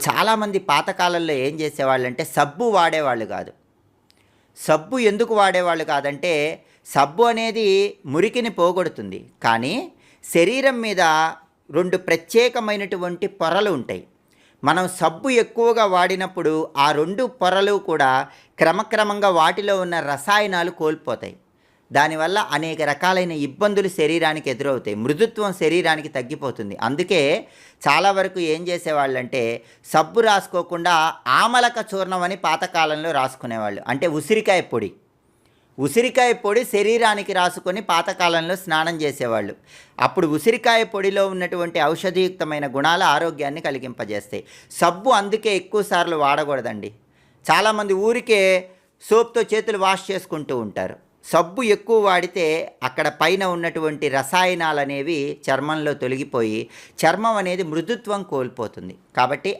చాలామంది పాతకాలంలో ఏం చేసేవాళ్ళంటే సబ్బు వాడేవాళ్ళు కాదు. సబ్బు ఎందుకు వాడేవాళ్ళు కాదంటే, సబ్బు అనేది మురికిని పోగొడుతుంది. కానీ శరీరం మీద 2 ప్రత్యేకమైనటువంటి పొరలు ఉంటాయి. మనం సబ్బు ఎక్కువగా వాడినప్పుడు ఆ 2 పొరలు కూడా క్రమక్రమంగా వాటిలో ఉన్న రసాయనాలు కోల్పోతాయి. దానివల్ల అనేక రకాలైన ఇబ్బందులు శరీరానికి ఎదురవుతాయి. మృదుత్వం శరీరానికి తగ్గిపోతుంది. అందుకే చాలా వరకు ఏం చేసేవాళ్ళంటే సబ్బు రాసుకోకుండా ఆమలక చూర్ణం అని పాతకాలంలో రాసుకునేవాళ్ళు. అంటే ఉసిరికాయ పొడి. ఉసిరికాయ పొడి శరీరానికి రాసుకొని పాతకాలంలో స్నానం చేసేవాళ్ళు. అప్పుడు ఉసిరికాయ పొడిలో ఉన్నటువంటి ఔషధీయుక్తమైన గుణాలు ఆరోగ్యాన్ని కలిగింపజేస్తాయి. సబ్బు అందుకే ఎక్కువ సార్లు వాడకూడదండి. చాలామంది ఊరికే సోప్తో చేతులు వాష్ చేసుకుంటూ ఉంటారు. సబ్బు ఎక్కువ వాడితే అక్కడ పైన ఉన్నటువంటి రసాయనాలు అనేవి చర్మంలో తొలగిపోయి చర్మం అనేది మృదుత్వం కోల్పోతుంది. కాబట్టి